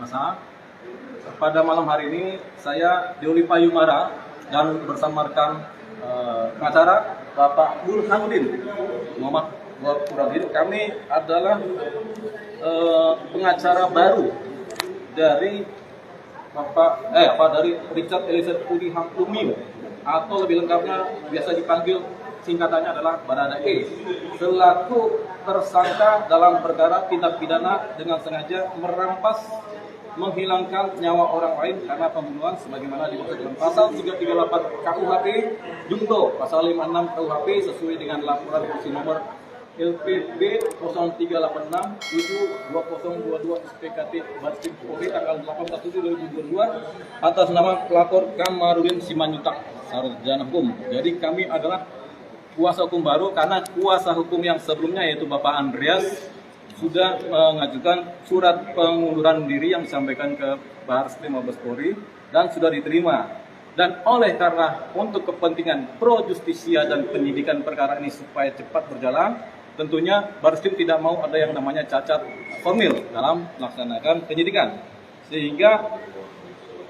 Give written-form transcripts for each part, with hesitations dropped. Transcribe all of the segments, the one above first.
masa. Pada malam hari ini saya Deoli Payumara dan bersama rekan pengacara Bapak Burhanuddin Muhammad Burhanuddin. Kami adalah pengacara baru dari dari Richard Eliezer Pudihang Lumiu, atau lebih lengkapnya biasa dipanggil singkatannya adalah Baradae, selaku tersangka dalam perkara tindak pidana dengan sengaja merampas, menghilangkan nyawa orang lain karena pembunuhan sebagaimana dimaksud dalam pasal 338 KUHP Junto pasal 56 KUHP sesuai dengan laporan polisi nomor LPB 0386-72022 SPKT Barskrim Polri tanggal 8/1/2022 atas nama pelapor Kamarudin Simanjuntak, sarjana hukum. Jadi kami adalah kuasa hukum baru karena kuasa hukum yang sebelumnya yaitu Bapak Andreas sudah mengajukan surat pengunduran diri yang disampaikan ke Barskrim Mabes Polri dan sudah diterima. Dan oleh karena untuk kepentingan pro justisia dan penyidikan perkara ini supaya cepat berjalan, tentunya Barskrim tidak mau ada yang namanya cacat formil dalam melaksanakan penyidikan. Sehingga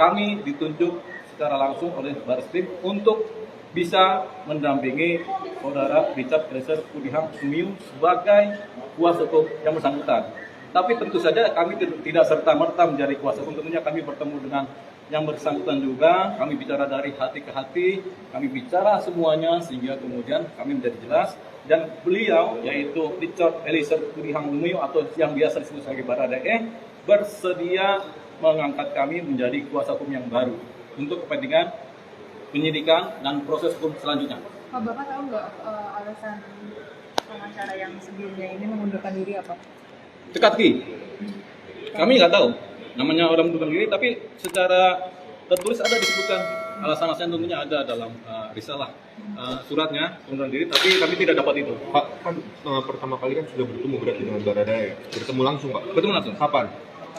kami ditunjuk secara langsung oleh Barskrim untuk bisa mendampingi saudara Richard Eliezer Pudihang Lumiu sebagai kuasa hukum yang bersangkutan. Tapi tentu saja kami tidak serta-merta menjadi kuasa hukum. Tentunya kami bertemu dengan yang bersangkutan juga, kami bicara dari hati ke hati, kami bicara semuanya sehingga kemudian kami menjadi jelas. Dan beliau, yaitu Richard Eliezer Pudihang Lumiu atau yang biasa disebut sebagai Baradae, bersedia mengangkat kami menjadi kuasa hukum yang baru untuk kepentingan penyidikan dan proses hukum selanjutnya. Pak, Bapak tahu nggak alasan pengacara yang sebelumnya ini mengundurkan diri apa? Teka-teki. Kami nggak tahu namanya orang mengundurkan diri, tapi secara tertulis ada disebutkan alasan-alasan, tentunya ada dalam risalah suratnya pengunduran diri, tapi kami tidak dapat itu. Pak, kan pertama kali kan sudah bertemu berarti dengan Baradae, bertemu langsung Pak? Bertemu langsung. Kapan?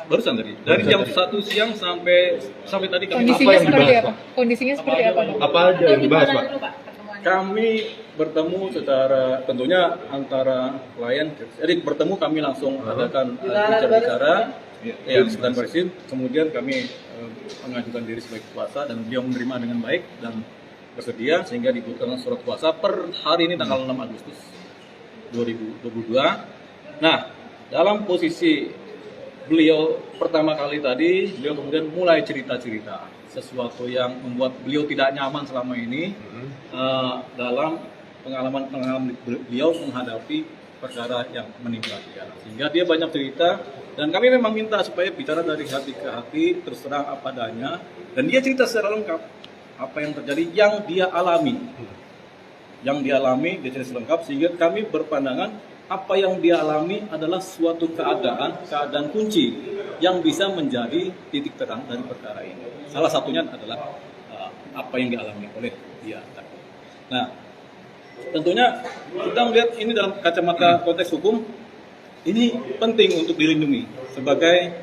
Barusan dari jam 1 siang sampai tadi kami. Kondisinya seperti apa? Kondisinya seperti apa? Apa aja yang dibahas Pak? Kami bertemu secara tentunya antara klien, jadi bertemu kami langsung adakan bicara yang sedang Barskrim, kemudian kami mengajukan diri sebagai kuasa dan beliau menerima dengan baik dan bersedia sehingga dibutuhkan surat kuasa per hari ini tanggal 6 Agustus 2022. Nah, dalam posisi beliau pertama kali tadi, beliau kemudian mulai cerita-cerita sesuatu yang membuat beliau tidak nyaman selama ini dalam pengalaman beliau menghadapi perkara yang menimpa dia. Sehingga dia banyak cerita dan kami memang minta supaya bicara dari hati ke hati, terus terang apa adanya, dan dia cerita secara lengkap apa yang terjadi yang dia alami. Dia cerita lengkap sehingga kami berpandangan apa yang dia alami adalah suatu keadaan kunci yang bisa menjadi titik terang dari perkara ini. Salah satunya adalah apa yang dialami oleh dia. Nah, tentunya kita melihat ini dalam kacamata konteks hukum, ini penting untuk dilindungi sebagai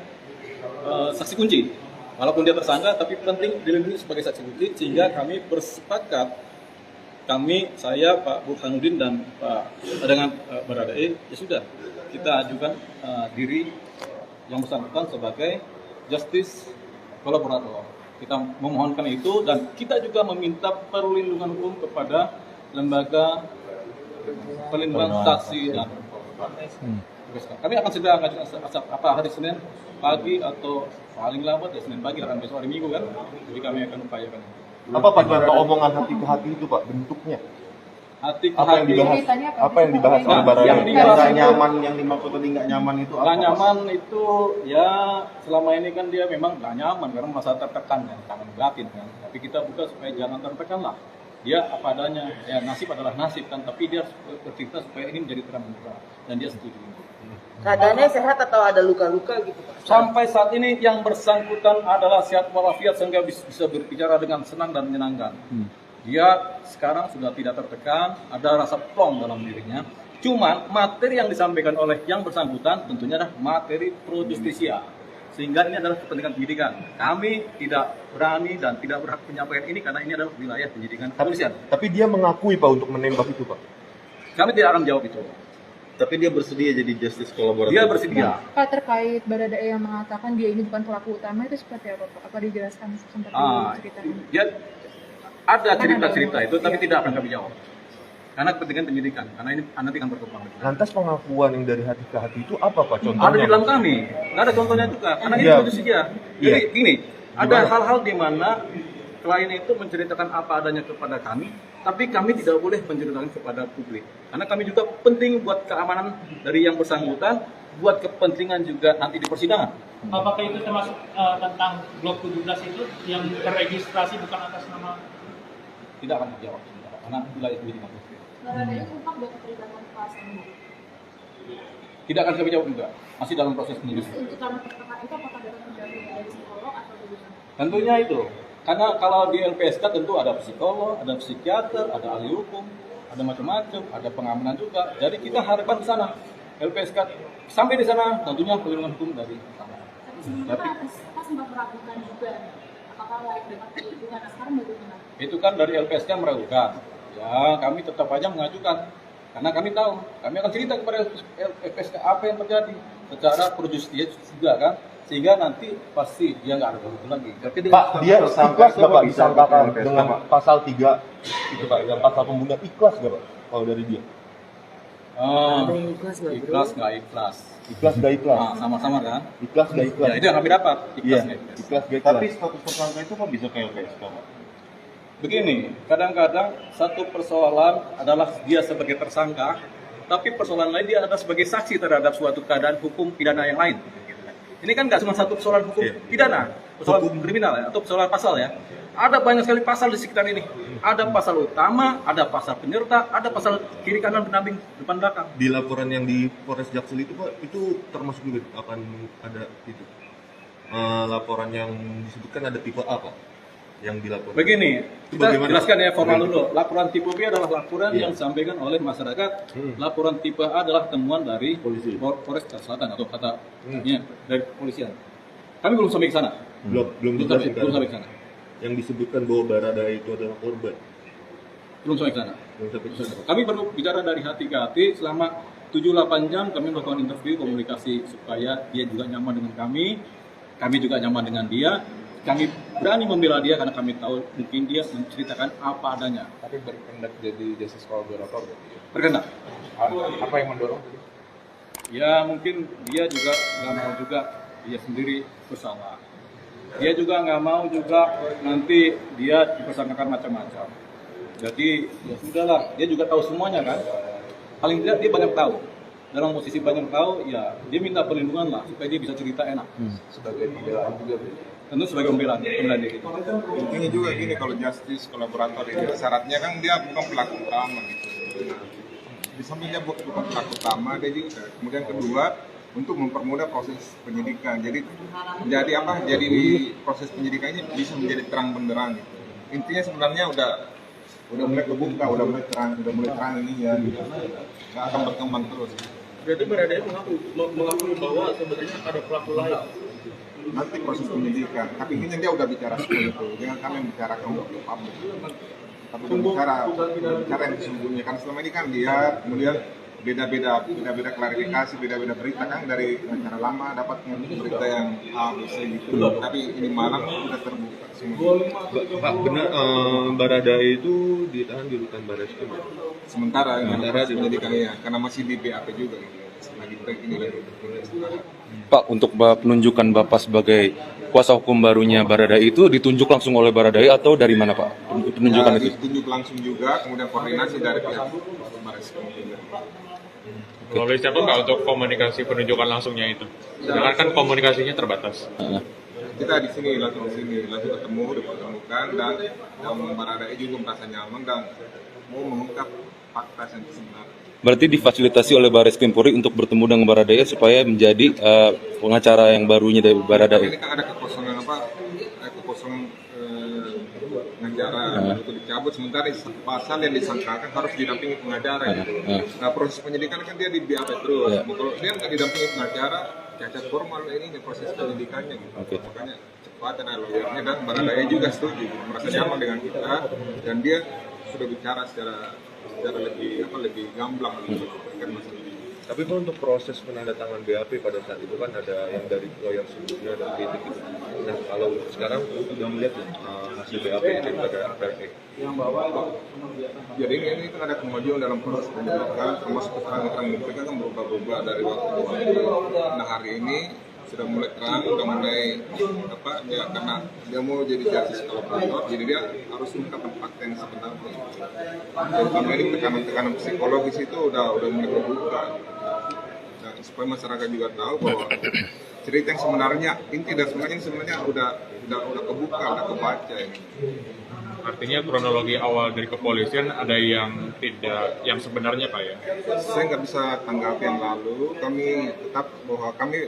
saksi kunci. Walaupun dia tersangka, tapi penting dilindungi sebagai saksi kunci, sehingga kami bersepakat, saya, Pak Burhanuddin dan dengan Baradae, ya sudah kita ajukan diri yang bersangkutan sebagai justice kolaborator. Kita memohonkan itu dan kita juga meminta perlindungan hukum kepada lembaga perlindungan saksi dan kami akan segera mengajukan hari Senin pagi atau paling lambat ya Senin pagi, akan besok hari Minggu kan, jadi kami akan upayakan. Apa Pak contoh omongan hati ke hati itu Pak, bentuknya? Hati ke Apa hati. yang dibahas? Apa yang dibahas oleh Baradae? Yang dibahas nggak nyaman, yang dimaksud tadi nggak nyaman itu apa? Nggak nyaman itu ya selama ini kan dia memang nggak nyaman karena merasa tertekan kan, tangan batin kan. Tapi kita buka supaya jangan tertekan lah. Dia apa adanya, ya nasib adalah nasib kan. Tapi dia bercerita supaya ini menjadi terang-terang dan dia setuju. Keadaannya sehat atau ada luka-luka gitu Pak? Sampai saat ini yang bersangkutan adalah sehat walafiat sehingga bisa berbicara dengan senang dan menyenangkan. Dia sekarang sudah tidak tertekan, ada rasa plong dalam dirinya. Cuman materi yang disampaikan oleh yang bersangkutan tentunya adalah materi pro justisia. Sehingga ini adalah kepentingan penyidikan. Kami tidak berani dan tidak berhak menyampaikan ini karena ini adalah wilayah penyidikan kepolisian. Tapi dia mengakui Pak untuk menembak itu Pak? Kami tidak akan jawab itu. Tapi dia bersedia jadi justice kolaborator. Dia bersedia. Pak, terkait Baradae yang mengatakan dia ini bukan pelaku utama itu seperti apa Pak? Apa dijelaskan sempat diceritakan? Dia ada cerita-cerita itu, tapi tidak akan kami jawab. Karena kepentingan penyidikan, karena ini nanti akan berkembang. Lantas pengakuan yang dari hati ke hati itu apa Pak contohnya? Ada di dalam kami, nggak ada contohnya juga, karena ini kondisi dia. Jadi gini, ada hal-hal di mana klien itu menceritakan apa adanya kepada kami, tapi kami tidak boleh menceritakan kepada publik. Karena kami juga penting buat keamanan dari yang bersangkutan, buat kepentingan juga nanti di persidangan. Apakah itu termasuk tentang blok 17 itu yang terregistrasi bukan atas nama? Tidak akan dijawab, karena wilayah penyidikan. Baradae ungkap dan keterlibatan pasien. Tidak akan kami jawab juga, masih dalam proses penyelidikan. Untuk karena perkara itu apakah dapat mendampingi dari psikolog atau bagaimana? Tentunya itu, karena kalau di LPSK tentu ada psikolog, ada psikiater, ada ahli hukum, ada macam-macam, ada pengamanan juga. Jadi kita harapkan ke sana, LPSK sampai di sana tentunya perlindungan hukum dari pertama. Tapi sebelumnya Pak sempat meragukan juga apakah layak dapat perlindungan. Nah, sekarang bagaimana? Itu kan dari LPSK meragukan. Ya, kami tetap aja mengajukan. Karena kami tahu, kami akan cerita kepada LPSK apa yang terjadi secara pro-justisia juga kan. Sehingga nanti pasti dia nggak ada begitu lagi. Pak, dia ikhlas nggak Pak disangkakan dengan pasal 3 itu Pak, yang pasal pembunuhan, ikhlas nggak Pak kalau dari dia? Ada yang ikhlas nggak, bro? Ikhlas nggak ikhlas. Ikhlas nggak ikhlas? Nah, sama-sama kan? Ikhlas nggak ikhlas? Ya itu yang kami dapat. Iya, Ikhlas nggak ikhlas. ikhlas nggak ikhlas? Tapi status tersangka itu kok bisa ke LPSK, Pak? Begini, kadang-kadang satu persoalan adalah dia sebagai tersangka, tapi persoalan lain dia adalah sebagai saksi terhadap suatu keadaan hukum pidana yang lain. Ini kan nggak cuma satu persoalan hukum pidana, persoalan hukum kriminal ya, atau persoalan pasal ya. Ada banyak sekali pasal di sekitar ini. Ada pasal utama, ada pasal penyerta, ada pasal kiri kanan pendamping depan belakang. Di laporan yang di Polres Jaksel itu Pak, itu termasuk juga akan ada itu laporan yang disebutkan ada tipe A Pak yang dilaporkan. Begini, kita Bagaimana? jelaskan ya formal dulu. Laporan tipe B adalah laporan yang disampaikan oleh masyarakat. Laporan tipe A adalah temuan dari Polres Selatan atau katanya dari kepolisian. Kami belum sampai ke sana. Belum Belum sampai ke sana. yang disebutkan bahwa Baradae itu adalah korban. Belum sampai ke sana. Belum sampai ke sana. Kami perlu bicara dari hati ke hati selama 7-8 jam kami melakukan interview komunikasi supaya dia juga nyaman dengan kami juga nyaman dengan dia. Kami berani membela dia karena kami tahu mungkin dia menceritakan apa adanya. Tapi berkehendak jadi justice collaborator berarti ya? Berkenan. Apa yang mendorong? Ya mungkin dia juga nggak mau juga dia sendiri bersalah. Dia juga nggak mau juga nanti dia dipersangkakan macam-macam. Jadi ya sudahlah, dia juga tahu semuanya kan. Paling tidak dia banyak tahu. Dalam posisi banyak tahu, ya dia minta perlindungan lah supaya dia bisa cerita enak. Sebagai pembelaan juga berarti. Tentu sebagai pembelaan diri. Intinya juga gini, kalau justice kolaborator ini syaratnya kan dia bukan pelaku utama gitu. Di samping dia bukan pelaku utama, dia juga kemudian kedua untuk mempermudah proses penyidikan. Jadi apa? Jadi di proses penyidikan ini bisa menjadi terang benderang gitu. Intinya sebenarnya udah mulai kebuka, udah mulai terang ini ya. Gitu. Nggak akan berkembang terus. Berarti Baradae mengakui bahwa sebenarnya ada pelaku lain. Nanti proses penyidikan, tapi ini dia udah bicara seperti itu. Jangan kami bicarakan untuk publik. Tapi bicara yang sesungguhnya. Kan selama ini kan dia kemudian beda-beda klarifikasi, beda-beda berita kan dari acara lama dapatnya berita yang A, B, C gitu. Tapi ini malam sudah terbuka semua. Pak, benar Baradae itu ditahan di rutan Barreskrim. Sementara di penyidikan ya, karena masih di BAP juga gitu. Lagi ini lagi. Pak, untuk penunjukan Bapak sebagai kuasa hukum barunya Baradae itu ditunjuk langsung oleh Baradae atau dari mana Pak? Penunjukan Ya, itu? ditunjuk langsung juga, kemudian koordinasi dari pihak Barreskrim juga. Melalui siapa Pak untuk komunikasi penunjukan langsungnya itu? Sedangkan kan komunikasinya terbatas. Kita di sini langsung ketemu, dipertemukan dan Baradae juga merasa nyaman dan mau mengungkap fakta yang sebenarnya. Berarti difasilitasi oleh Barreskrim Polri untuk bertemu dengan Baradae supaya menjadi pengacara yang barunya dari Baradae. Ini kan ada kekosongan pengacara itu dicabut, sementara pasal yang disangkakan harus didampingi pengacara gitu. Nah proses penyidikan kan dia di BAP terus. Kalau dia nggak didampingi pengacara, cacat formal ini proses penyidikannya gitu. Makanya cepat ada lawyernya dan Baradae juga setuju, merasa nyaman dengan kita dan dia sudah bicara secara lebih gamblang gitu. Kan masalah ini. Tapi Pak, untuk proses penandatangan BAP pada saat itu kan ada yang dari lawyer sebelumnya dan kritik gitu. Nah kalau sekarang sudah melihat hasil BAP daripada RP. Jadi ini kan ada kemajuan dalam proses penyidikan, termasuk keterangan mereka kan berubah-ubah dari waktu ke waktu. Nah hari ini sudah mulai terang, sudah mulai dia karena dia mau jadi justice kolaborator, jadi dia harus mengungkapkan fakta yang sebenarnya. Terutama ini tekanan psikologis itu udah mulai terbuka. Nah, supaya masyarakat juga tahu bahwa cerita yang sebenarnya inti dan sebenarnya udah kebuka, udah kebaca ini. Artinya kronologi awal dari kepolisian ada yang tidak, yang sebenarnya Pak ya? Saya nggak bisa tanggapi yang lalu. Kami tetap bahwa kami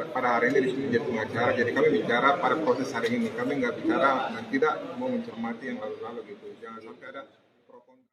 pada hari ini di sini jadi pengacara, jadi kami bicara pada proses hari ini. Kami nggak bicara dan tidak mau mencermati yang lalu-lalu gitu. Jangan sampai ada